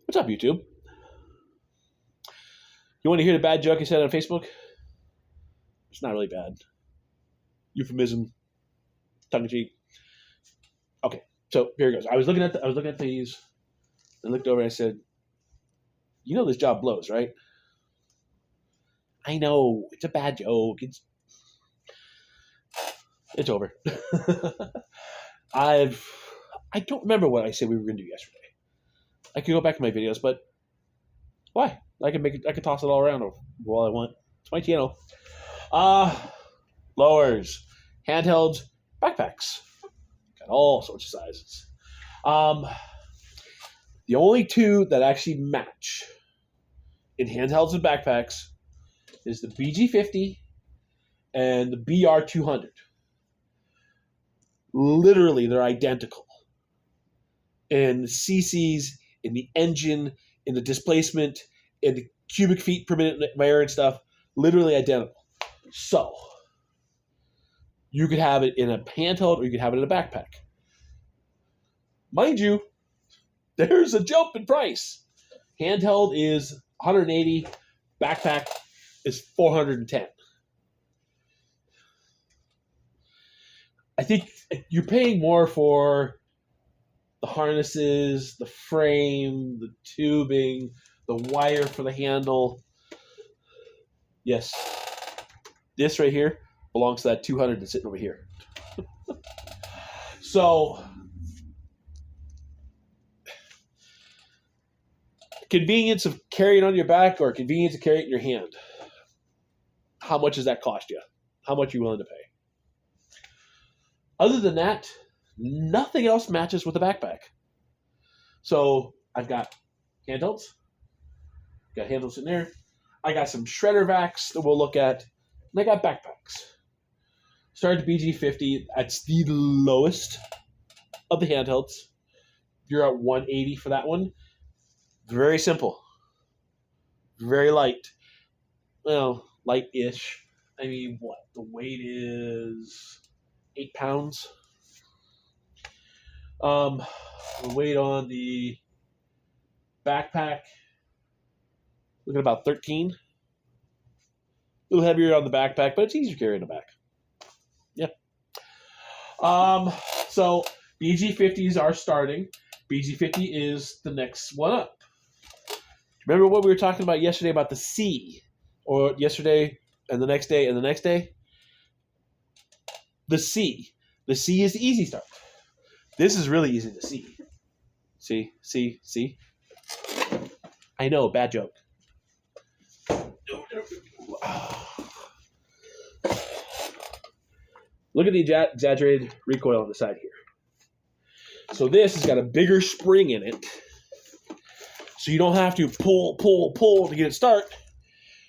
What's up, YouTube? You want to hear the bad joke I said on Facebook? It's not really bad. Euphemism, tongue in cheek. Okay, so here it goes. I was looking at these. I looked over and I said, "You know this job blows, right?" I know it's a bad joke. It's over. I don't remember what I said we were going to do yesterday. I could go back to my videos, but why? I can toss it all around all I want. It's my channel. Lowers, handhelds, backpacks. Got all sorts of sizes. The only two that actually match in handhelds and backpacks is the BG50 and the BR200. Literally, they're identical. In the CCs, in the engine, in the displacement, in the cubic feet per minute wear and stuff, literally identical. So, you could have it in a handheld or you could have it in a backpack. Mind you, there's a jump in price. Handheld is $180, backpack is $410. I think you're paying more for the harnesses, the frame, the tubing, the wire for the handle. Yes, this right here belongs to that 200 that's sitting over here. So, convenience of carrying it on your back or convenience of carrying it in your hand. How much does that cost you? How much are you willing to pay? Other than that, nothing else matches with a backpack. So I've got handhelds. Got handhelds in there. I got some shredder vacs that we'll look at. And I got backpacks. Started the BG50. That's the lowest of the handhelds. You're at 180 for that one. Very simple. Very light. Well, light-ish. I mean, what? The weight is 8 pounds. The weight on the backpack, look at about 13. A little heavier on the backpack, but it's easier to carry in the back. Yeah. So BG50s are starting. BG50 is the next one up. Remember what we were talking about yesterday about the C? Or yesterday and the next day and the next day? The C. The C is the easy start. This is really easy to see. See? I know, bad joke. Look at the exaggerated recoil on the side here. So this has got a bigger spring in it. So you don't have to pull to get it start.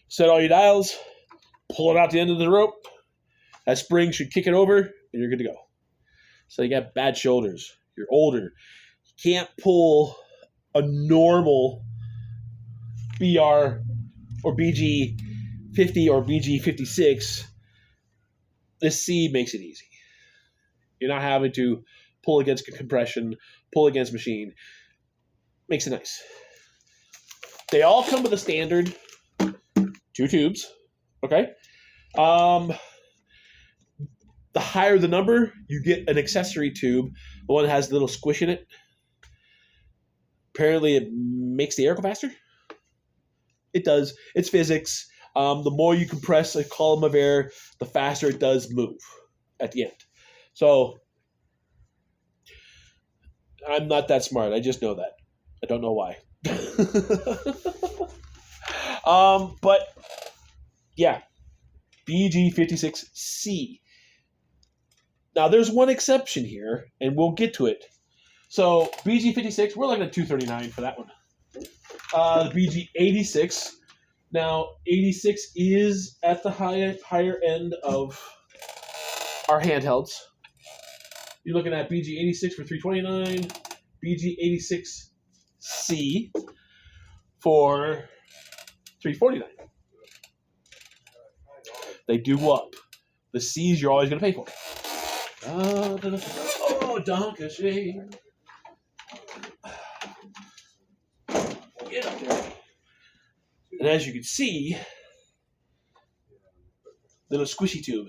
Set all your dials, pull it out the end of the rope. That spring should kick it over, and you're good to go. So you got bad shoulders. You're older. You can't pull a normal BR or BG50 or BG56. This C makes it easy. You're not having to pull against compression, pull against machine. Makes it nice. They all come with a standard 2 tubes. Okay? The higher the number, you get an accessory tube. The one that has a little squish in it. Apparently, it makes the air go faster. It does. It's physics. The more you compress a column of air, the faster it does move at the end. So, I'm not that smart. I just know that. I don't know why. But, yeah. BG56C. Now, there's one exception here, and we'll get to it. So, BG56, we're looking at $239 for that one. The BG86. Now, 86 is at the higher end of our handhelds. You're looking at BG86 for $329, BG86C for $349. They do go up. The C's you're always going to pay for. Oh, Donkashade. get up there. And as you can see, little squishy tube.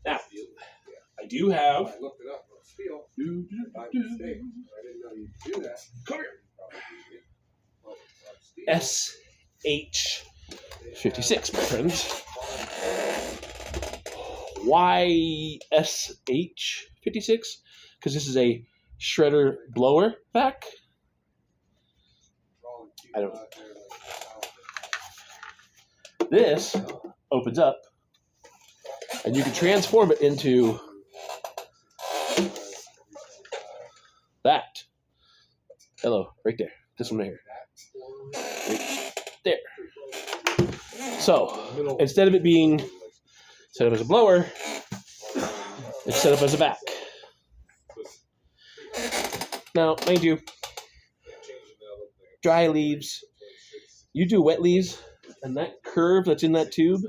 Now, I do have. I looked it up on STIHL. By mistake. I didn't know you could do that. Come here. SH56, my friends. Why SH56? Because this is a shredder blower vac. I don't know. This opens up, and you can transform it into that. Hello, right there. This one right here. Right there. So, instead of it being set up as a blower, it's set up as a vac. Now, mind you, dry leaves, you do wet leaves, and that curve that's in that tube,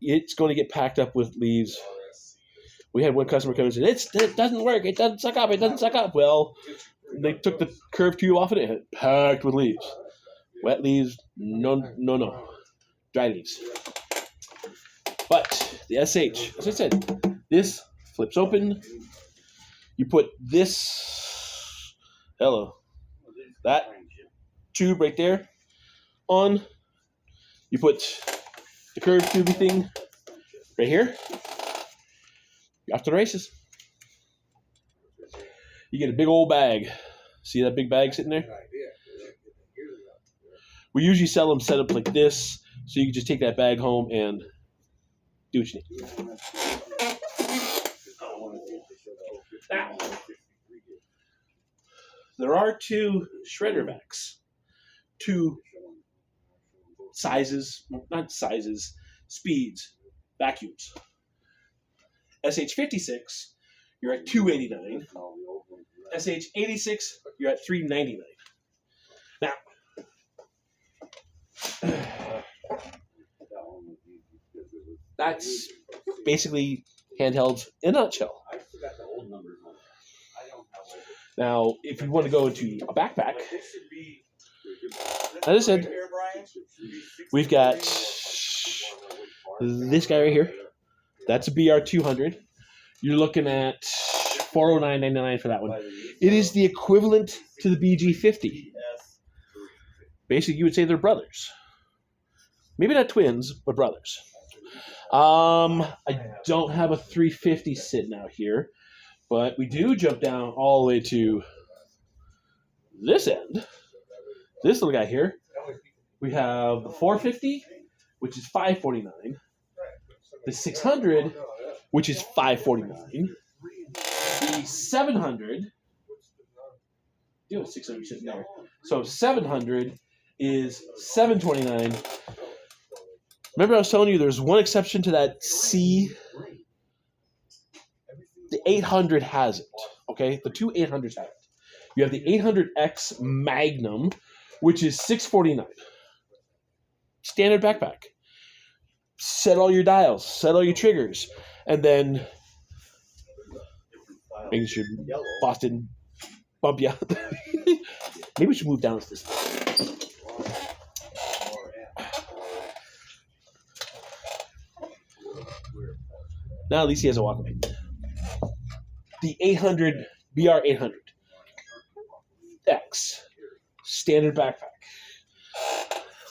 it's going to get packed up with leaves. We had one customer come and said, it doesn't work, it doesn't suck up, it doesn't suck up. Well, they took the curved tube off of it and it packed with leaves. Wet leaves, no. Dry leaves. But the SH, as I said, this flips open. You put this, that tube right there on. You put the curved tubey thing right here. You're off to the races. You get a big old bag. See that big bag sitting there? We usually sell them set up like this, so you can just take that bag home and do what you need. Now, there are two shredder vacs. Two sizes, not sizes, speeds, vacuums. SH56, you're at $289. SH86, you're at $399. Now, that's basically handhelds in a nutshell. Now, if you want to go into a backpack, as I said, we've got this guy right here. That's a BR200. You're looking at $409.99 for that one. It is the equivalent to the BG50. Basically, you would say they're brothers. Maybe not twins, but brothers. I don't have a 350 sitting out here, but we do jump down all the way to this end. This little guy here. We have the 450, which is $549. The 600, which is $549. The 700, you have 600 sitting there. So 700 is $729. Remember I was telling you there's one exception to that C? The 800 has it, okay? The two 800s have it. You have the 800X Magnum, which is $649. Standard backpack. Set all your dials, set all your triggers, and then making sure boss didn't bump you out. Maybe we should move down to this. Now at least he has a walkway. The 800 BR800 X standard backpack.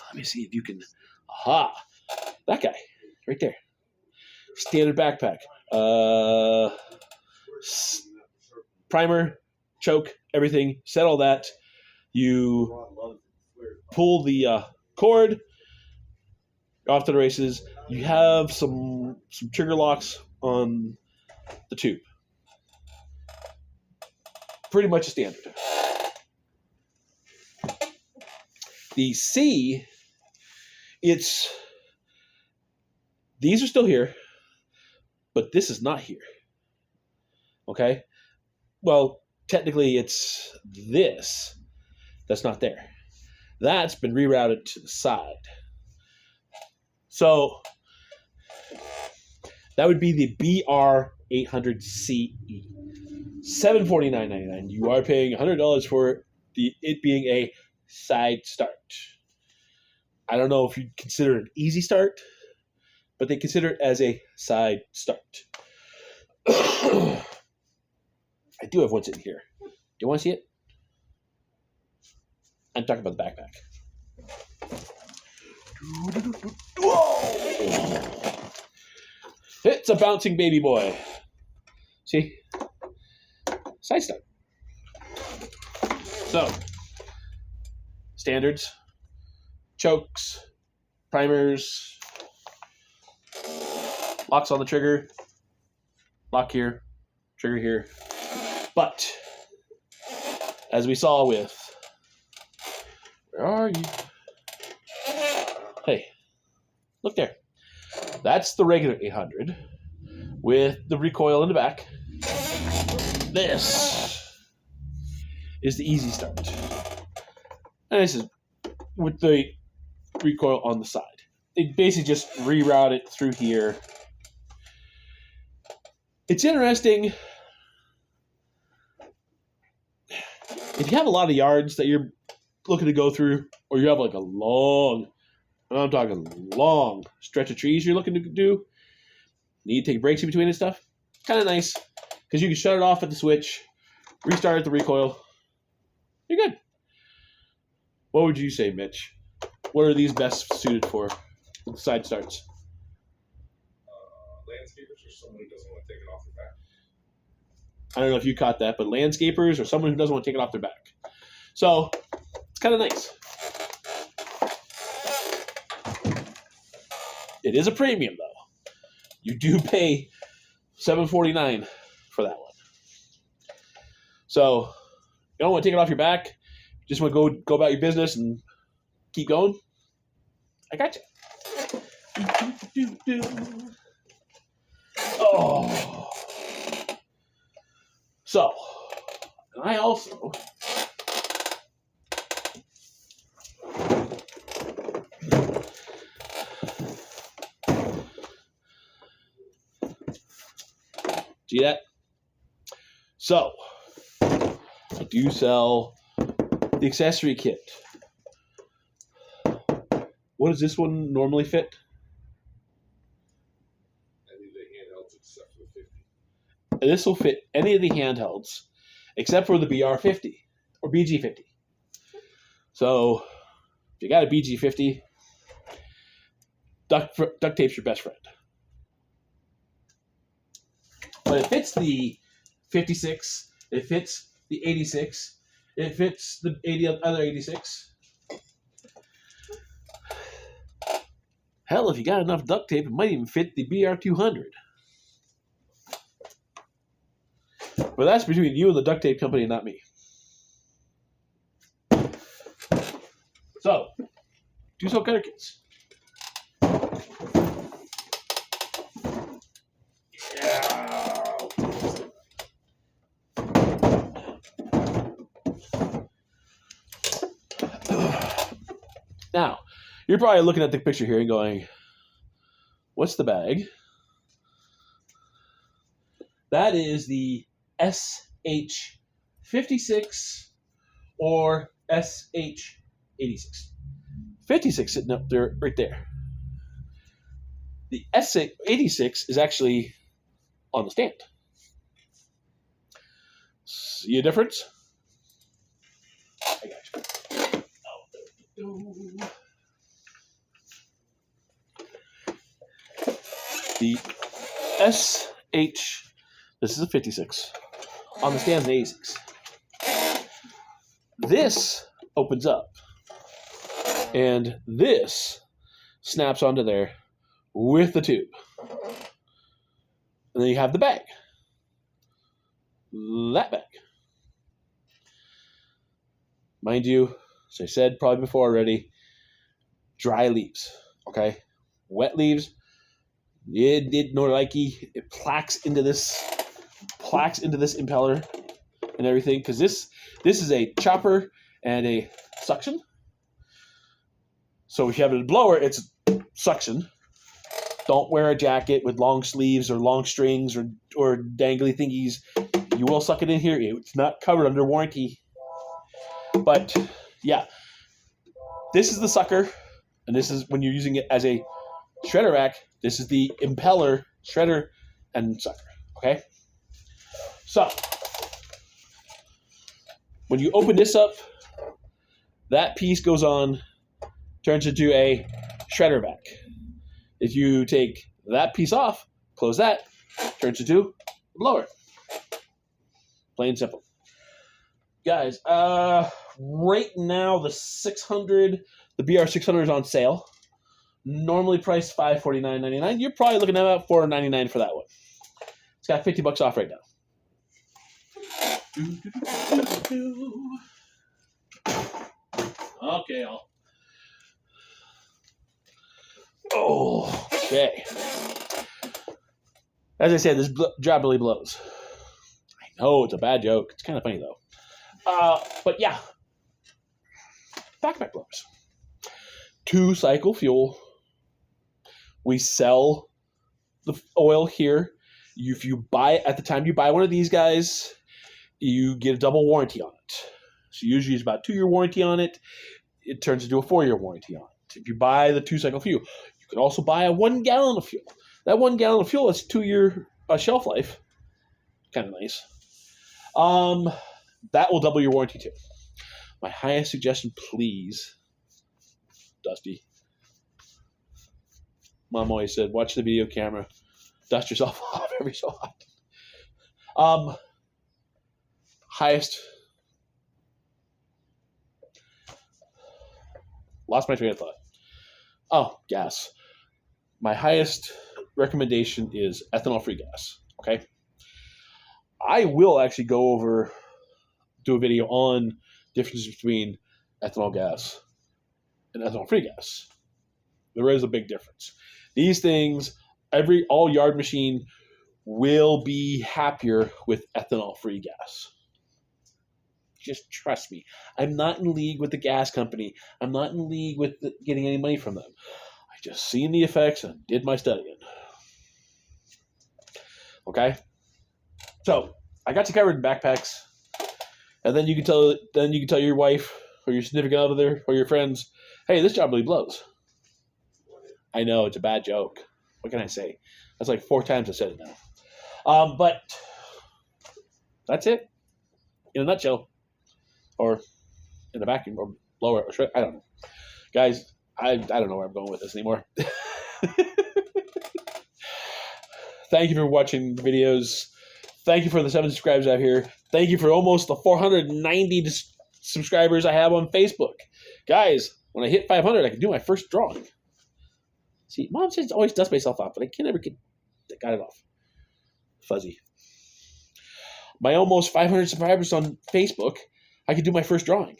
Let me see if you can. Aha! That guy right there. Standard backpack. Primer, choke, everything. Set all that. You pull the cord. Off to the races. You have some trigger locks on the tube. Pretty much a standard. The C, these are still here, but this is not here. Okay? Well, technically it's this that's not there. That's been rerouted to the side. So that would be the BR800CE. $749.99. You are paying $100 for it it being a side start. I don't know if you'd consider it an easy start, but they consider it as a side start. I do have what's in here. Do you want to see it? I'm talking about the backpack. Whoa! It's a bouncing baby boy. See? Side start. So, standards, chokes, primers, locks on the trigger, lock here, trigger here. But, as we saw with, where are you? Hey, look there. That's the regular 800 with the recoil in the back. This is the easy start. And this is with the recoil on the side. They basically just reroute it through here. It's interesting. If you have a lot of yards that you're looking to go through, or you have like a long, I'm talking long stretch of trees you're looking to do, need to take breaks in between and stuff, kind of nice, because you can shut it off at the switch, restart at the recoil, you're good. What would you say, Mitch? What are these best suited for, side starts? Landscapers or someone who doesn't want to take it off their back. I don't know if you caught that, but landscapers or someone who doesn't want to take it off their back. So, it's kind of nice. It is a premium, though. You do pay $749 for that one. So, you don't want to take it off your back. You just want to go about your business and keep going. I got you. Oh. So, and I also see that? So, I do sell the accessory kit. What does this one normally fit? Any of the handhelds except for the 50. And this will fit any of the handhelds except for the BR50 or BG50. So, if you got a BG50, duct tape's your best friend. But it fits the 56, it fits the 86, it fits the other 86. Hell, if you got enough duct tape, it might even fit the BR200. But that's between you and the duct tape company, not me. So, do sell cutter kits. Now, you're probably looking at the picture here and going, what's the bag? That is the SH56 or SH86. 56 sitting up there, right there. The SH86 is actually on the stand. See a difference? I got you. The SH, this is a 56, on the stand is an 86. This opens up, and this snaps onto there with the tube. And then you have the bag. That bag. Mind you, as I said probably before already, dry leaves, okay? Wet leaves, it nor likey, it plaques into this impeller and everything, because this is a chopper and a suction. So if you have a blower, it's suction. Don't wear a jacket with long sleeves or long strings or dangly thingies. You will suck it in here. It's not covered under warranty. But yeah, this is the sucker, and this is when you're using it as a shredder rack. This is the impeller, shredder, and sucker. Okay. So when you open this up, that piece goes on, turns into a shredder vac. If you take that piece off, close that, turns into a blower. Plain simple. Guys, right now the 600, the BR600 is on sale. Normally priced $549.99. You're probably looking at about $4.99 for that one. It's got $50 off right now. Okay, okay. As I said, this job really blows. I know, it's a bad joke. It's kind of funny, though. But yeah. Backpack blowers. 2-cycle fuel. We sell the oil here. If you buy, at the time you buy one of these guys, you get a double warranty on it. So you usually use about a 2-year warranty on it. It turns into a 4-year warranty on it. If you buy the 2-cycle fuel, you can also buy a 1 gallon of fuel. That 1 gallon of fuel has 2-year shelf life. Kind of nice. That will double your warranty too. My highest suggestion, please, Dusty. Mom always said, watch the video camera. Dust yourself off every so often. Highest. Lost my train of thought. Oh, gas. My highest recommendation is ethanol-free gas. Okay. I will actually do a video on differences between ethanol gas and ethanol-free gas. There is a big difference. These things, all yard machine will be happier with ethanol-free gas. Just trust me. I'm not in league with the gas company. I'm not in league with getting any money from them. I just seen the effects and did my studying. Okay? So, I got you covered in backpacks. And then you can tell your wife or your significant other or your friends, hey, this job really blows. I know, it's a bad joke. What can I say? That's like 4 times I said it now. But that's it. In a nutshell. Or in a vacuum or blower or shred. I don't know. Guys, I don't know where I'm going with this anymore. Thank you for watching the videos. Thank you for the 7 subscribers out here. Thank you for almost the 490 subscribers I have on Facebook. Guys, when I hit 500, I can do my first drawing. See, Mom says always dust myself off, but I can't ever got it off. Fuzzy. My almost 500 subscribers on Facebook, I could do my first drawing.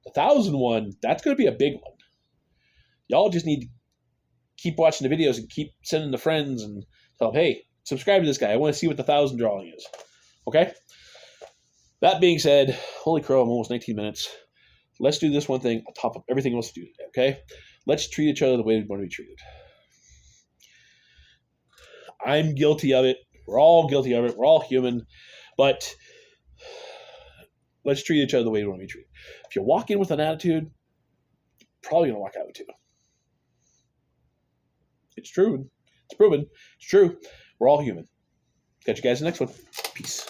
The 1,000 one, that's going to be a big one. Y'all just need to keep watching the videos and keep sending to friends and tell them, hey, subscribe to this guy. I want to see what the 1,000 drawing is. Okay? That being said, holy crow, I'm almost 19 minutes. Let's do this one thing on top of everything else to do today, okay? Let's treat each other the way we want to be treated. I'm guilty of it. We're all guilty of it. We're all human. But let's treat each other the way we want to be treated. If you walk in with an attitude, you're probably going to walk out with 2. It's true. It's proven. It's true. We're all human. Catch you guys in the next one. Peace.